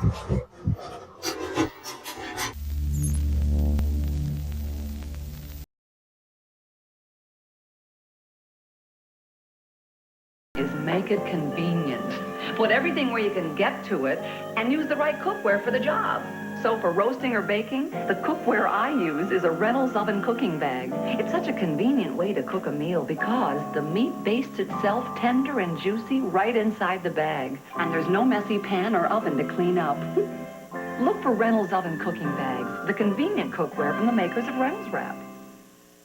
Is make it convenient. Put everything where you can get to it and use the right cookware for the job. So for roasting or baking, the cookware I use is a Reynolds oven cooking bag. It's such a convenient way to cook a meal because the meat bastes itself tender and juicy right inside the bag. And there's no messy pan or oven to clean up. Look for Reynolds oven cooking bags, the convenient cookware from the makers of Reynolds Wrap.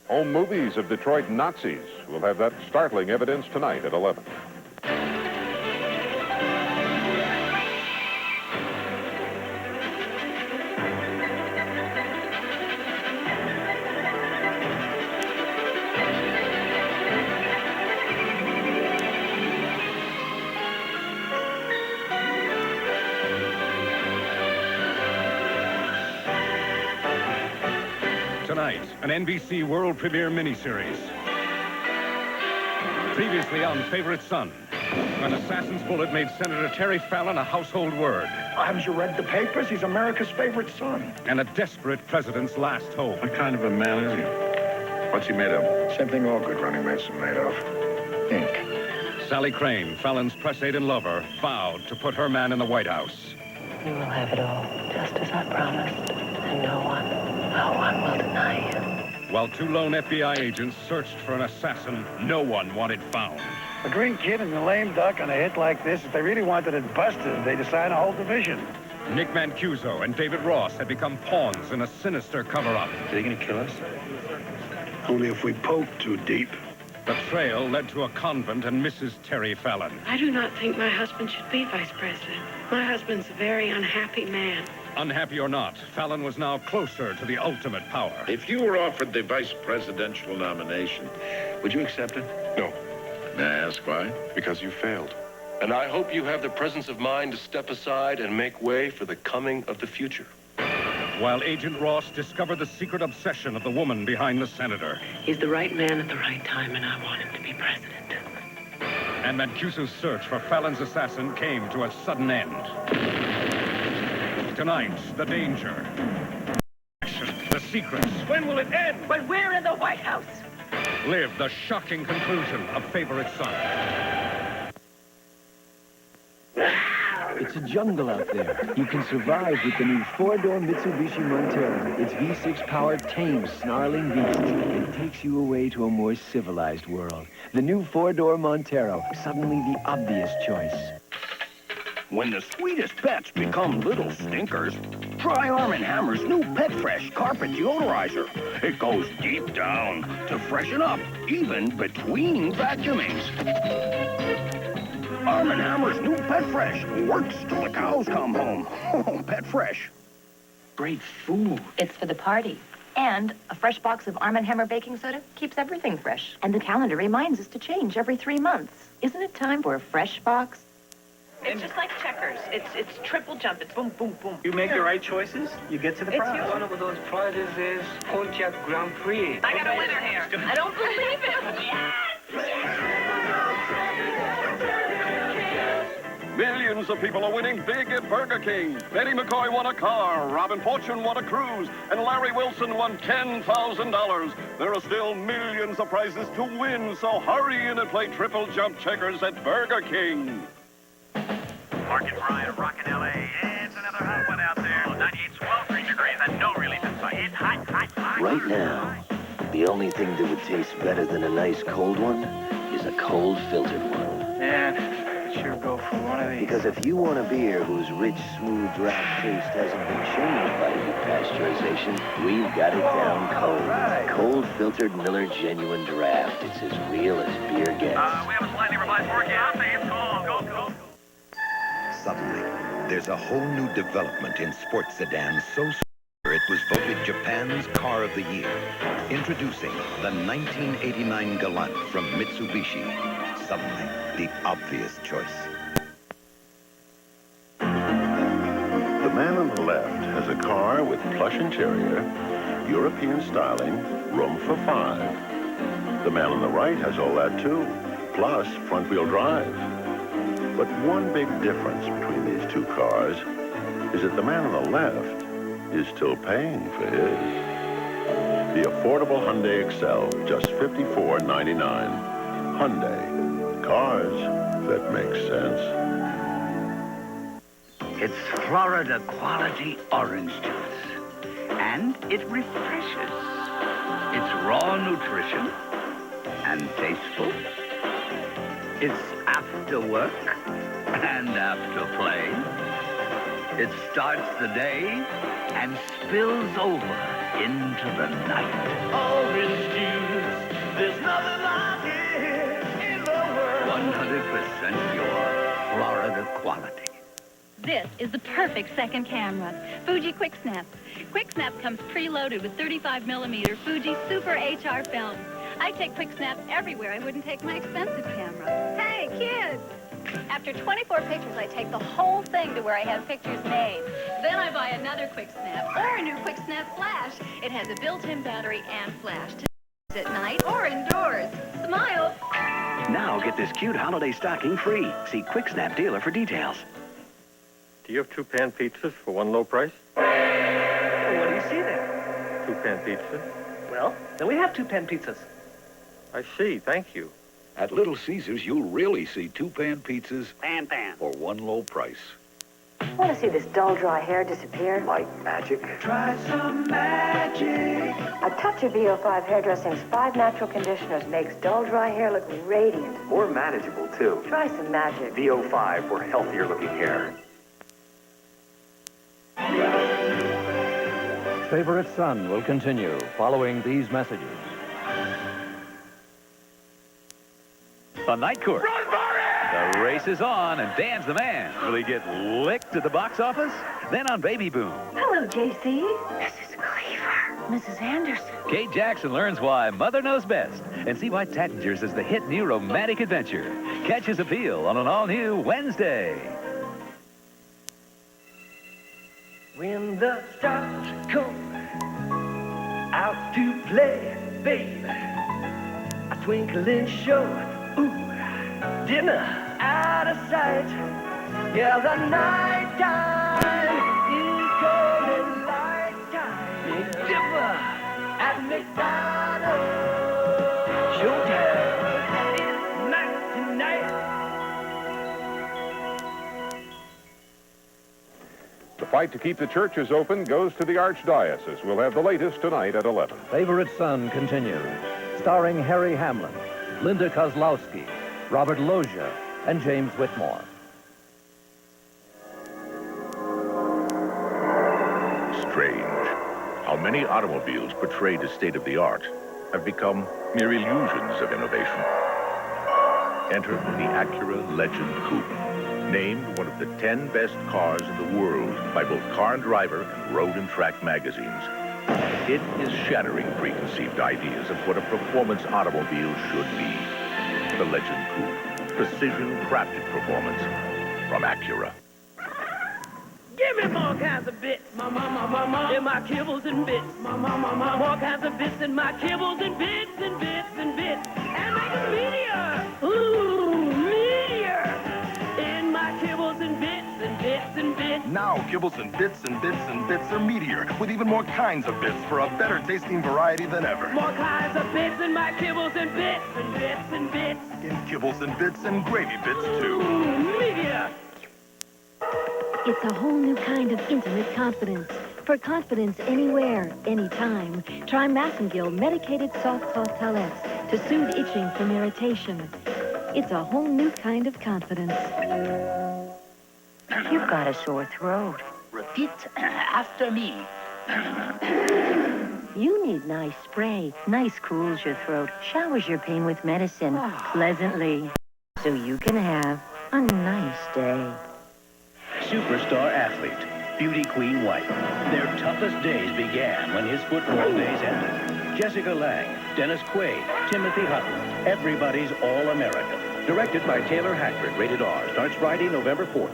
Home movies of Detroit Nazis. We'll have that startling evidence tonight at 11. Tonight, an NBC world premiere miniseries. Previously on Favorite Son, an assassin's bullet made Senator Terry Fallon a household word. Haven't you read the papers? He's America's favorite son. And a desperate president's last hope. What kind of a man is he? What's he made of? Same thing all good running mates are made of. Ink. Sally Crane, Fallon's press aide and lover, vowed to put her man in the White House. You will have it all, just as I promised. And no one will deny you. While two lone FBI agents searched for an assassin no one wanted found. A green kid and a lame duck on a hit like this, if they really wanted it busted, they'd assign a whole division. Nick Mancuso and David Ross had become pawns in a sinister cover-up. Are they going to kill us? Only if we poke too deep. The trail led to a convent and Mrs. Terry Fallon. I do not think my husband should be vice president. My husband's a very unhappy man. Unhappy or not, Fallon was now closer to the ultimate power. If you were offered the vice presidential nomination, would you accept it? No. May I ask why? Because you failed. And I hope you have the presence of mind to step aside and make way for the coming of the future. While Agent Ross discovered the secret obsession of the woman behind the senator. He's the right man at the right time, and I want him to be president. And Mancuso's search for Fallon's assassin came to a sudden end. Tonight, the danger. The secrets. When will it end? But we're in the White House. Live the shocking conclusion of Favorite Son. It's a jungle out there. You can survive with the new four-door Mitsubishi Montero. Its V6-powered tames snarling beast. It takes you away to a more civilized world. The new four-door Montero, suddenly the obvious choice. When the sweetest pets become little stinkers, try Arm & Hammer's new Pet Fresh carpet deodorizer. It goes deep down to freshen up, even between vacuumings. Arm & Hammer's new Pet Fresh works till the cows come home. Oh, Pet Fresh. Great food. It's for the party. And a fresh box of Arm & Hammer baking soda keeps everything fresh. And the calendar reminds us to change every 3 months. Isn't it time for a fresh box? It's just like checkers. It's triple jump. It's boom, boom, boom. You make the right choices, you get to the prize. One of those prizes is Pontiac Grand Prix. I got a winner here. I don't believe it. Yes! Millions of people are winning big at Burger King. Betty McCoy won a car, Robin Fortune won a cruise, and Larry Wilson won $10,000. There are still millions of prizes to win, so hurry in and play triple jump checkers at Burger King. Mark and Brian, rockin' L.A. It's another hot one out there. 98, 12 degrees and no relief in sight. It's hot, hot, hot. Right now, the only thing that would taste better than a nice cold one is a cold filtered one. Yeah, sure go for one of these. Because if you want a beer whose rich, smooth draft taste hasn't been changed by pasteurization, we've got it down cold. Right. Cold filtered Miller Genuine Draft. It's as real as beer gets. We have a slightly revised forecast. It's cold. Go, go. Suddenly, there's a whole new development in sports sedans so it was voted Japan's Car of the Year. Introducing the 1989 Galant from Mitsubishi. Suddenly, the obvious choice. The man on the left has a car with plush interior, European styling, room for 5. The man on the right has all that too, plus front-wheel drive. But one big difference between these two cars is that the man on the left is still paying for his. The affordable Hyundai Excel, just $54.99. Hyundai, cars that make sense. It's Florida quality orange juice, and it refreshes. It's raw nutrition and tasteful. It's after work and after play. It starts the day and spills over into the night. Orange juice, there's nothing like it in the world. 100% pure Florida quality. This is the perfect second camera, Fuji Quick Snap. Quick Snap comes preloaded with 35mm Fuji Super HR film. I take Quick Snap everywhere I wouldn't take my expensive camera. Hey, kids! After 24 pictures, I take the whole thing to where I have pictures made. Then I buy another Quick Snap or a new Quick Snap Flash. It has a built-in battery and flash to use at night or indoors. Smile! Now get this cute holiday stocking free. See Quick Snap dealer for details. Do you have 2-pan pizzas for one low price? Well, what do you see there? 2-pan pizza? Well, then we have 2-pan pizzas. I see, thank you. At Little Caesars, you'll really see 2-pan pizzas Pan. for one low price. Want to see this dull, dry hair disappear? Like magic. Try some magic. A touch of VO5 Hairdressing's 5 natural conditioners makes dull, dry hair look radiant. More manageable, too. Try some magic. VO5 for healthier-looking hair. Favorite Son will continue following these messages. The night court. The race is on, and Dan's the man. Will he get licked at the box office? Then on Baby Boom. Hello, JC. Mrs. Cleaver. Mrs. Anderson. Kate Jackson learns why Mother knows best, and see why Tattinger's is the hit new romantic adventure. Catch his appeal on an all-new Wednesday. When the stars come out to play, babe, a twinkling show, ooh, dinner out of sight. Yeah, the night time is golden light time. Big Dipper at McDonald's. Showtime is night tonight. The fight to keep the churches open goes to the Archdiocese. We'll have the latest tonight at 11. Favorite Son continues, starring Harry Hamlin, Linda Kozlowski, Robert Loggia, and James Whitmore. Strange how many automobiles portrayed as state-of-the-art have become mere illusions of innovation. Enter the Acura Legend Coupe, named one of the 10 best cars in the world by both Car and Driver and Road and Track magazines. It is shattering preconceived ideas of what a performance automobile should be. The Legend Coupe, precision-crafted performance from Acura. Give me more kinds of bits, in my kibbles and bits, more kinds of bits in my kibbles and bits and bits and bits, and make it meteor, ooh, meteor, in my kibbles and bits and bits and bits. Now, Kibbles and Bits and Bits and Bits are Meteor, with even more kinds of bits for a better tasting variety than ever. More kinds of bits in my kibbles and bits and bits and bits. In Kibbles and Bits and Gravy Bits, too. Ooh, meteor. It's a whole new kind of intimate confidence. For confidence anywhere, anytime, try Massengill Medicated Soft Cloth Towelettes to soothe itching from irritation. It's a whole new kind of confidence. You've got a sore throat. Repeat after me. You need nice spray. Nice cools your throat, showers your pain with medicine pleasantly, so you can have a nice day. Superstar athlete, Beauty Queen White. Their toughest days began when his football days ended. Jessica Lange, Dennis Quaid, Timothy Hutton, everybody's All-American. Directed by Taylor Hackford, rated R. Starts Friday, November 4th.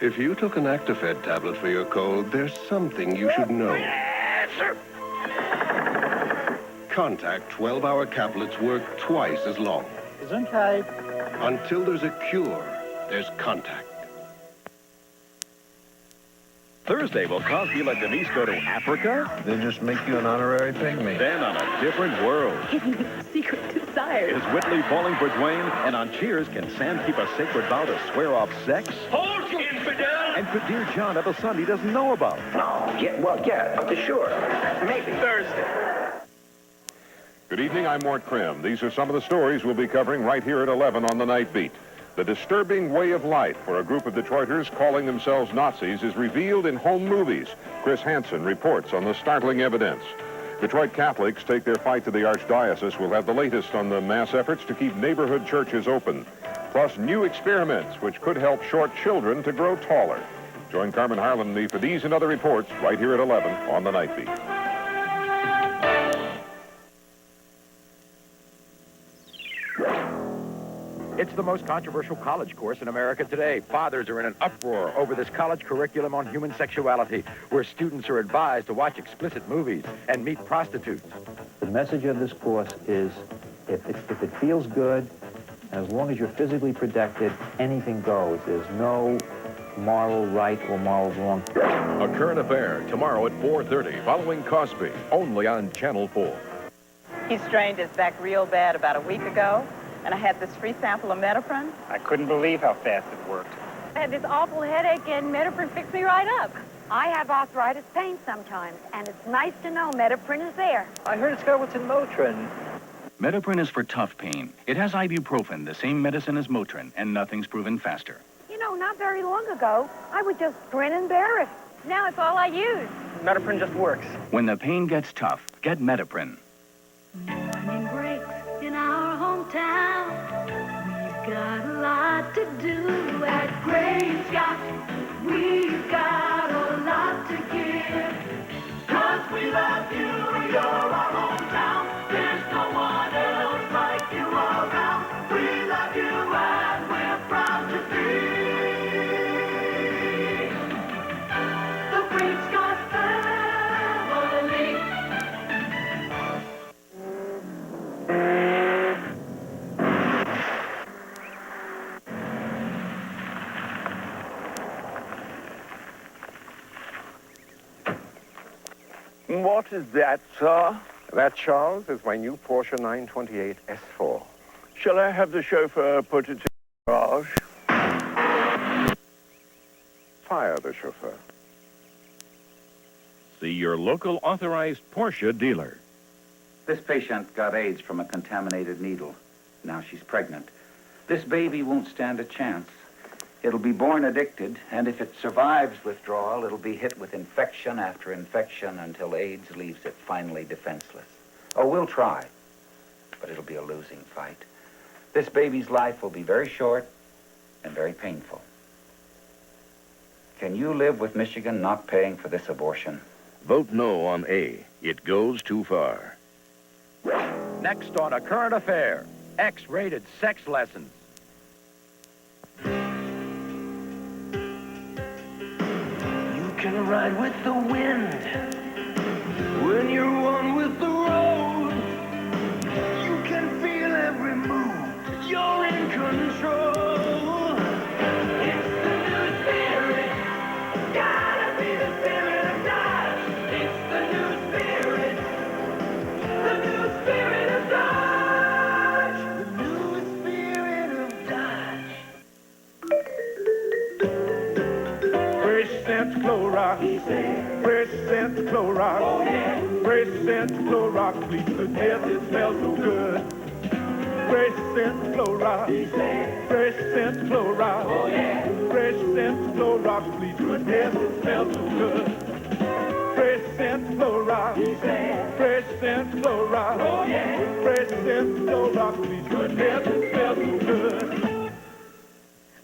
If you took an Actifed tablet for your cold, there's something you should know. Contact 12-hour caplets work twice as long. Gesundheit. Until there's a cure, there's Contact. Thursday, will Cosby let Denise go to Africa? They just make you an honorary pygmy. Then on A Different World. Hidden secret desires. Is Whitley falling for Dwayne? And on Cheers, can Sam keep a sacred vow to swear off sex? Hold, infidel! And could Dear John have a son he doesn't know about? No, sure. Maybe. Thursday. Good evening, I'm Mort Crim. These are some of the stories we'll be covering right here at 11 on the Night Beat. The disturbing way of life for a group of Detroiters calling themselves Nazis is revealed in home movies. Chris Hansen reports on the startling evidence. Detroit Catholics take their fight to the Archdiocese. We'll have the latest on the mass efforts to keep neighborhood churches open. Plus, new experiments which could help short children to grow taller. Join Carmen Harlan and me for these and other reports right here at 11 on the Night Beat. It's the most controversial college course in America today. Fathers are in an uproar over this college curriculum on human sexuality, where students are advised to watch explicit movies and meet prostitutes. The message of this course is, if it feels good, as long as you're physically protected, anything goes. There's no moral right or moral wrong. A Current Affair, tomorrow at 4:30, following Cosby, only on Channel 4. He strained his back real bad about a week ago, and I had this free sample of Metapron. I couldn't believe how fast it worked. I had this awful headache, and Metapron fixed me right up. I have arthritis pain sometimes, and it's nice to know Metapron is there. I heard it's got what's in Motrin. Metapron is for tough pain. It has ibuprofen, the same medicine as Motrin, and nothing's proven faster. You know, not very long ago, I would just grin and bear it. Now it's all I use. Metapron just works. When the pain gets tough, get Metapron. Morning breaks in our hometown. We've got a lot to do at Grange Yacht. We've got a lot to give. 'Cause we love you, you're our hometown. There's no one else like you around. We love you and we're proud to be the Grange Yacht family. What is that, sir? That, Charles, is my new Porsche 928 S4. Shall I have the chauffeur put it in the garage? Fire the chauffeur. See your local authorized Porsche dealer. This patient got AIDS from a contaminated needle. Now she's pregnant. This baby won't stand a chance. It'll be born addicted, and if it survives withdrawal, it'll be hit with infection after infection until AIDS leaves it finally defenseless. Oh, we'll try, but it'll be a losing fight. This baby's life will be very short and very painful. Can you live with Michigan not paying for this abortion? Vote no on A. It goes too far. Next on A Current Affair, X-rated sex lessons. You can ride with the wind when you're one with the road. You can feel every move. You're in control. It's the new spirit. Gotta be the spirit of Dodge. It's the new spirit. The new spirit of Dodge. The new spirit of Dodge. Fresh scent Clorox, fresh scent Clorox, oh, yeah. Fresh scent Clorox, bleach to death, it smells so good. Fresh scent Clorox, fresh scent Clorox, oh, yeah. Fresh scent Clorox, bleach to death, it smells so good. Fresh scent Clorox, fresh scent Clorox, oh, yeah. Fresh scent Clorox, bleach to death, it smells so good.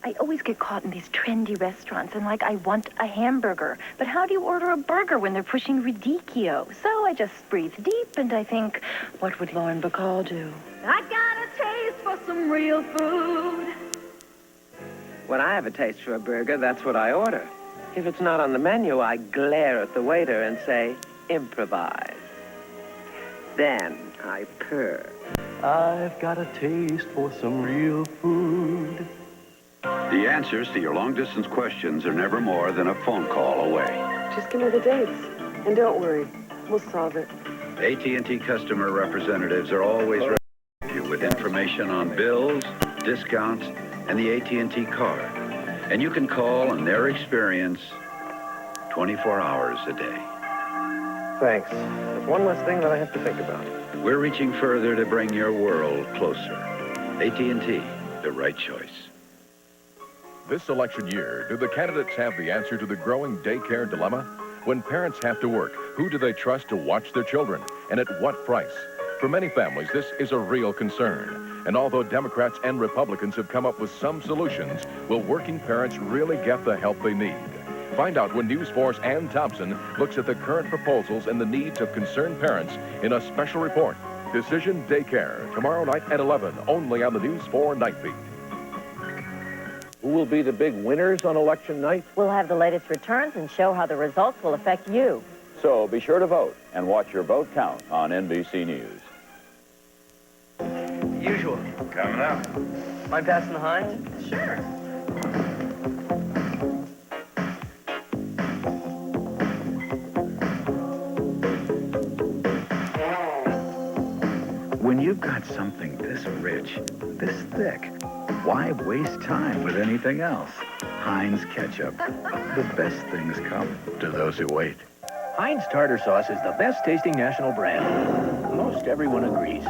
I always get caught in these trendy restaurants and like I want a hamburger. But how do you order a burger when they're pushing radicchio? So I just breathe deep and I think, what would Lauren Bacall do? I got a taste for some real food. When I have a taste for a burger, that's what I order. If it's not on the menu, I glare at the waiter and say, improvise. Then I purr. I've got a taste for some real food. The answers to your long-distance questions are never more than a phone call away. Just give me the dates. And don't worry, we'll solve it. AT&T customer representatives are always ready to help you with information on bills, discounts, and the AT&T card. And you can call on their experience 24 hours a day. Thanks. There's one less thing that I have to think about. We're reaching further to bring your world closer. AT&T, the right choice. This election year, do the candidates have the answer to the growing daycare dilemma? When parents have to work, who do they trust to watch their children, and at what price? For many families, this is a real concern. And although Democrats and Republicans have come up with some solutions, will working parents really get the help they need? Find out when News 4's Ann Thompson looks at the current proposals and the needs of concerned parents in a special report, Decision Daycare, tomorrow night at 11, only on the News 4 Night Beat. Who will be the big winners on election night? We'll have the latest returns and show how the results will affect you. So be sure to vote and watch your vote count on NBC News. Usual. Coming up. Mind passing the Heinz? Sure. When you've got something this rich, this thick, why waste time with anything else? Heinz ketchup. The best things come to those who wait. Heinz tartar sauce is the best tasting national brand. Most everyone agrees.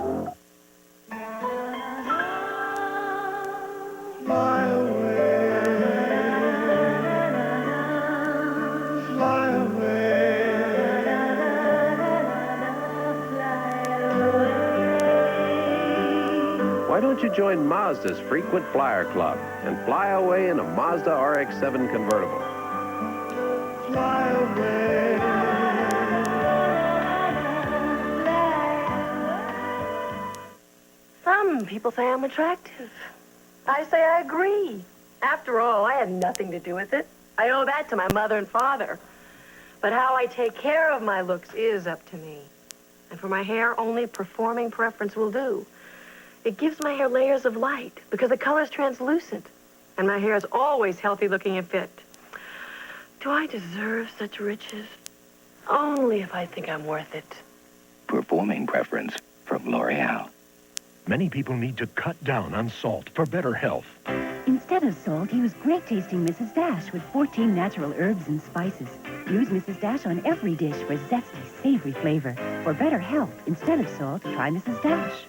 Fly away, fly Why don't you join Mazda's Frequent Flyer Club and fly away in a Mazda RX-7 convertible? fly away. Some people say I'm attractive. I say I agree. After all, I had nothing to do with it. I owe that to my mother and father. But how I take care of my looks is up to me. And for my hair, only performing preference will do. It gives my hair layers of light because the color's translucent. And my hair is always healthy looking and fit. Do I deserve such riches? Only if I think I'm worth it. Performing preference from L'Oreal. Many people need to cut down on salt for better health. Instead of salt, use great-tasting Mrs. Dash with 14 natural herbs and spices. Use Mrs. Dash on every dish for zesty, savory flavor. For better health, instead of salt, try Mrs. Dash.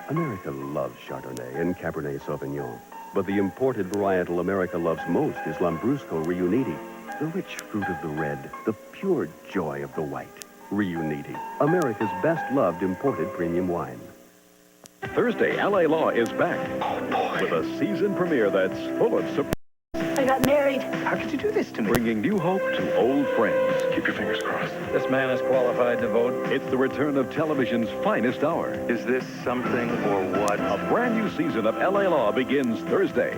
America loves Chardonnay and Cabernet Sauvignon. But the imported varietal America loves most is Lambrusco Riuniti. The rich fruit of the red, the pure joy of the white. Riuniti, America's best-loved imported premium wine. Thursday, LA Law is back with a season premiere that's full of surprises. I got married. How could you do this to me? Bringing new hope to old friends. Keep your fingers crossed. This man is qualified to vote. It's the return of television's finest hour. Is this something or what? A brand new season of LA Law begins Thursday.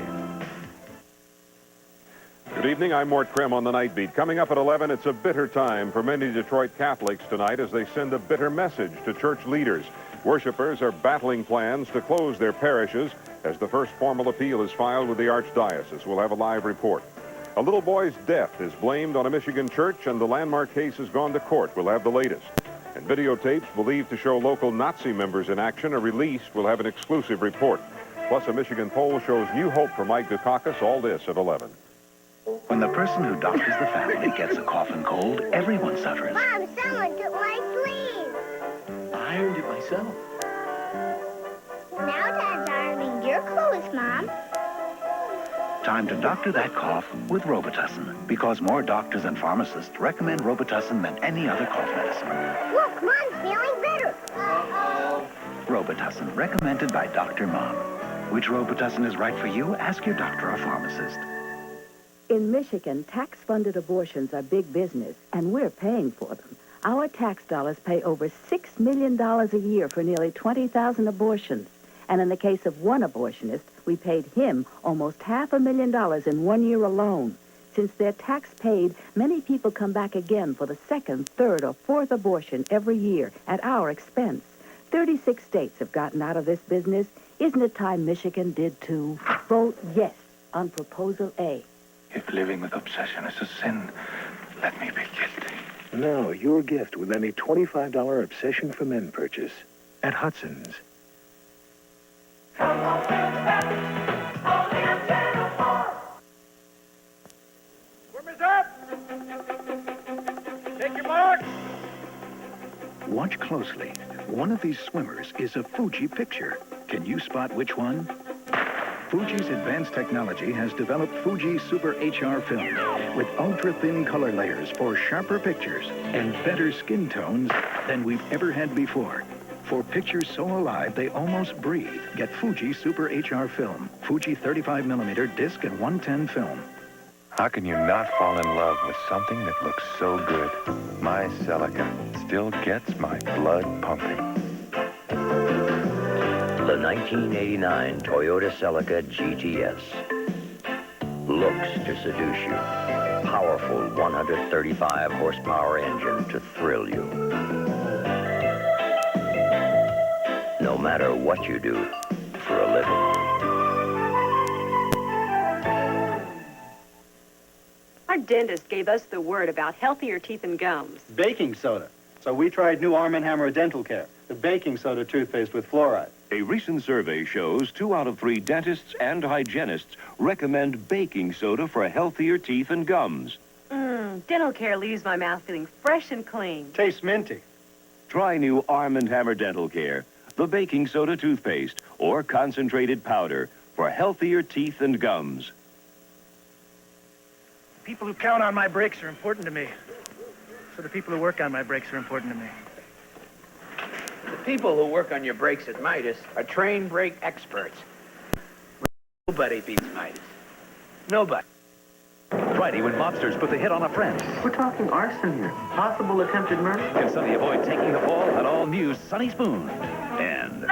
Good evening, I'm Mort Crim on the Night Beat. Coming up at 11, it's a bitter time for many Detroit Catholics tonight as they send a bitter message to church leaders. Worshippers are battling plans to close their parishes as the first formal appeal is filed with the Archdiocese. We'll have a live report. A little boy's death is blamed on a Michigan church, and the landmark case has gone to court. We'll have the latest. And videotapes believed to show local Nazi members in action are released. We'll have an exclusive report. Plus, a Michigan poll shows new hope for Mike Dukakis. All this at 11. When the person who doctors the family gets a cough and cold, everyone suffers. Mom, someone took my sleeve. I ironed it myself. Now Dad's ironing your clothes, Mom. Time to doctor that cough with Robitussin, because more doctors and pharmacists recommend Robitussin than any other cough medicine. Look, Mom's feeling better. Robitussin, recommended by Dr. Mom. Which Robitussin is right for you? Ask your doctor or pharmacist. In Michigan, tax-funded abortions are big business, and we're paying for them. Our tax dollars pay over $6 million a year for nearly 20,000 abortions. And in the case of one abortionist, we paid him almost $500,000 in 1 year alone. Since they're tax paid, many people come back again for the second, third, or fourth abortion every year at our expense. 36 states have gotten out of this business. Isn't it time Michigan did too? Vote yes on Proposal A. If living with obsession is a sin, let me be guilty. No, your gift with any $25 Obsession for Men purchase at Hudson's. Swimmers up! Take your mark! Watch closely. One of these swimmers is a Fuji picture. Can you spot which one? Fuji's advanced technology has developed Fuji Super HR film with ultra-thin color layers for sharper pictures and better skin tones than we've ever had before. For pictures so alive they almost breathe, get Fuji Super HR film, Fuji 35mm disc and 110 film. How can you not fall in love with something that looks so good? My Celica still gets my blood pumping. The 1989 Toyota Celica GTS. Looks to seduce you. Powerful 135 horsepower engine to thrill you. No matter what you do for a living. Our dentist gave us the word about healthier teeth and gums. Baking soda. So we tried new Arm & Hammer Dental Care, the baking soda toothpaste with fluoride. A recent survey shows 2 out of 3 dentists and hygienists recommend baking soda for healthier teeth and gums. Dental Care leaves my mouth feeling fresh and clean. Tastes minty. Try new Arm & Hammer Dental Care, the baking soda toothpaste or concentrated powder for healthier teeth and gums. People who count on my brakes are important to me. So the people who work on my brakes are important to me. The people who work on your brakes at Midas are trained brake experts. Nobody beats Midas. Nobody. Friday, when mobsters put the hit on a friend. We're talking arson here. Possible attempted murder. Can Sonny avoid taking the fall? An all-new Sonny Spoon. And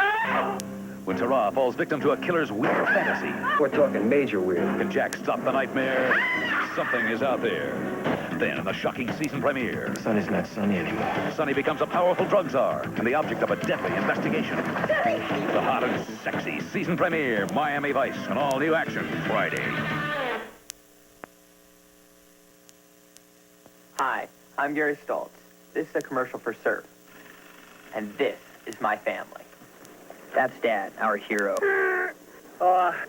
when Tara falls victim to a killer's weird fantasy. We're talking major weird. Can Jack stop the nightmare? Something is out there. Then, in the shocking season premiere, Sonny's not Sonny anymore. Sonny becomes a powerful drug czar and the object of a deadly investigation. The hot and sexy season premiere, Miami Vice, an all-new action Friday. Hi, I'm Gary Stoltz. This is a commercial for Surf. And this is my family. That's Dad, our hero.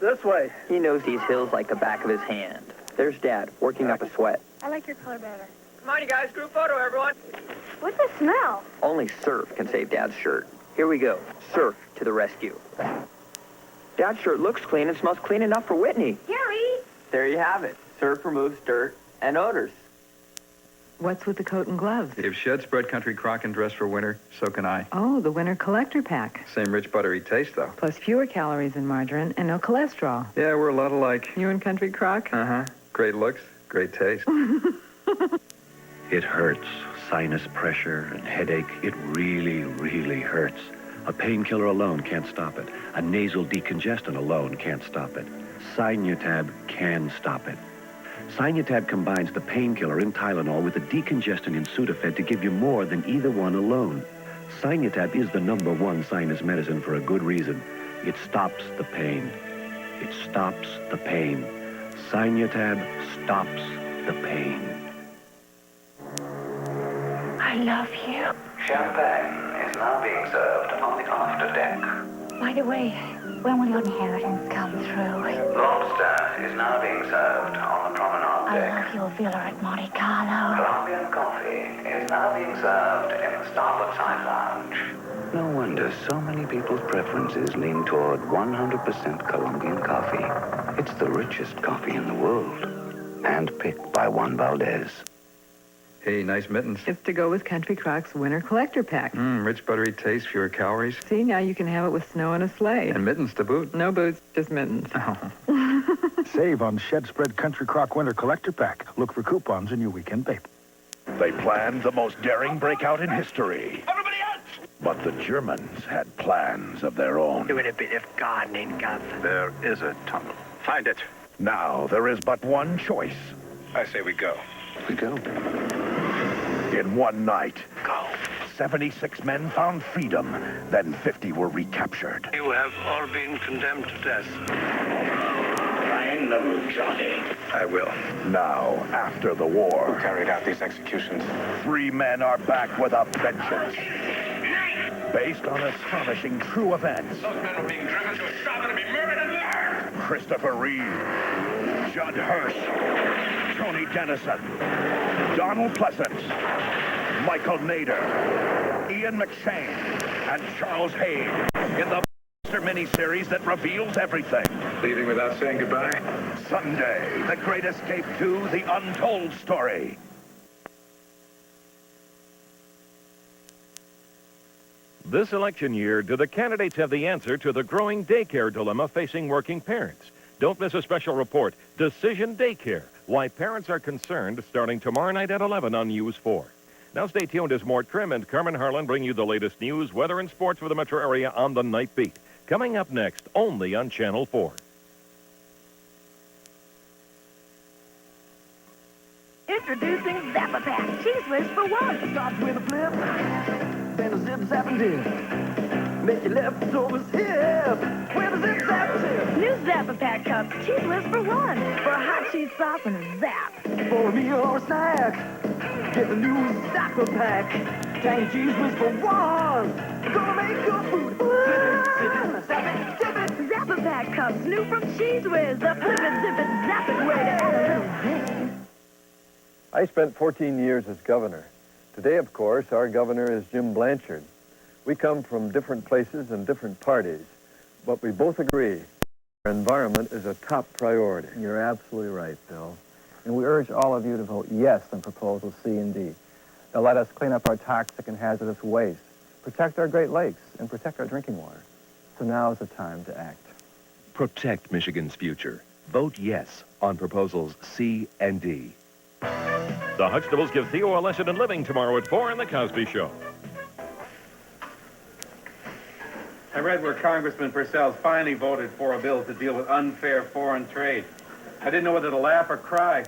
This way. He knows these hills like the back of his hand. There's Dad, working up a sweat. I like your color better. Come on, you guys, group photo, everyone. What's the smell? Only Surf can save Dad's shirt. Here we go. Surf to the rescue. Dad's shirt looks clean and smells clean enough for Whitney. Gary! There you have it. Surf removes dirt and odors. What's with the coat and gloves? If Shed spread country crock and dress for winter, so can I. Oh, the winter collector pack. Same rich buttery taste, though. Plus fewer calories in margarine and no cholesterol. Yeah, we're a lot alike. You and country crock? Uh-huh. Great looks, great taste. It hurts. Sinus pressure and headache. It really, really hurts. A painkiller alone can't stop it. A nasal decongestant alone can't stop it. Sinutab can stop it. Sinutab combines the painkiller in Tylenol with the decongestant in Sudafed to give you more than either one alone. Sinutab is the #1 sinus medicine for a good reason. It stops the pain. It stops the pain. Sinutab stops the pain. I love you. Champagne is now being served on the after deck. By the way, when will your inheritance come through? Lobster is now being served on the promenade I deck. love your villa at Monte Carlo. Colombian coffee is now being served in the starboard side lounge. No wonder so many people's preferences lean toward 100% Colombian coffee. It's the richest coffee in the world. Handpicked by Juan Valdez. Hey, nice mittens. It's to go with Country Croc's winter collector pack. Rich buttery taste, fewer calories. See, now you can have it with snow and a sleigh. And mittens to boot. No boots, just mittens. Oh. Save on Shed Spread Country Crock Winter Collector Pack. Look for coupons in your weekend paper. They planned the most daring breakout in history. Everybody out! But the Germans had plans of their own. Doing a bit of gardening, Gav. There is a tunnel. Find it. Now there is but one choice. I say we go. We go. In one night, 76 men found freedom. Then 50 were recaptured. You have all been condemned to death. Trying Find them, Johnny. I will. Now, after the war, Who carried out these executions? 3 men are back with a vengeance. Based on astonishing true events. Those men were being driven to a shop to be murdered and there. Christopher Reeve, Judd Hirsch, Tony Dennison, Donald Pleasant, Michael Nader, Ian McShane, and Charles Haig in the miniseries that reveals everything. Leaving without saying goodbye? Sunday, The Great Escape 2, The Untold Story. This election year, do the candidates have the answer to the growing daycare dilemma facing working parents? Don't miss a special report, Decision Daycare, Why Parents Are Concerned, starting tomorrow night at 11 on News 4. Now stay tuned as Mort Crim and Carmen Harlan bring you the latest news, weather, and sports for the metro area on the Night Beat. Coming up next, only on Channel 4. Introducing Zappa Pack. Cheese whiz for one. Starts with a flip, then a zip zap and dip. Make your leftovers hip with a zip zap and dip. New Zappa Pack cups. Cheese whiz for one. For a hot cheese sauce and a zap. For a meal or a snack, get the new Zappa Pack. Tangy cheese whiz for one. Gonna make your food. Zap it, dip it. Zappa Pack cups. New from Cheese Whiz. The flip it, zip it, zap it way to add a little zip. I spent 14 years as governor. Today, of course, our governor is Jim Blanchard. We come from different places and different parties, but we both agree our environment is a top priority. You're absolutely right, Bill. And we urge all of you to vote yes on proposals C and D. They'll let us clean up our toxic and hazardous waste, protect our Great Lakes, and protect our drinking water. So now is the time to act. Protect Michigan's future. Vote yes on proposals C and D. The Huxtables give Theo a lesson in living tomorrow at 4 in The Cosby Show. I read where Congressman Purcell's finally voted for a bill to deal with unfair foreign trade. I didn't know whether to laugh or cry.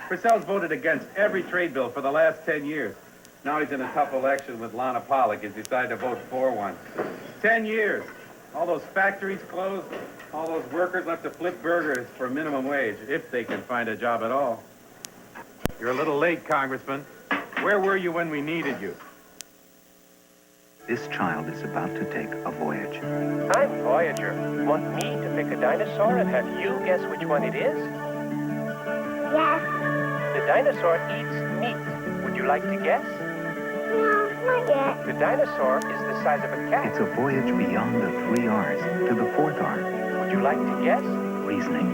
Purcell's voted against every trade bill for the last 10 years. Now he's in a tough election with Lana Pollock. He's decided to vote for one. 10 years. All those factories closed. All those workers left to flip burgers for minimum wage, if they can find a job at all. You're a little late, Congressman. Where were you when we needed you? This child is about to take a voyage. I'm Voyager. Want me to pick a dinosaur and have you guess which one it is? Yes. The dinosaur eats meat. Would you like to guess? No, not yet. The dinosaur is the size of a cat. It's a voyage beyond the 3 R's to the 4th R. Would you like to guess? Reasoning.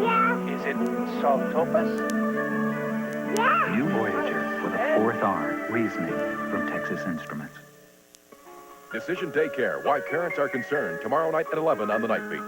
Yes. Is it Saltopus? Yes. New Voyager for the 4th R. Reasoning from Texas Instruments. Decision Daycare, Why Parents Are Concerned, tomorrow night at 11 on the Night Beat.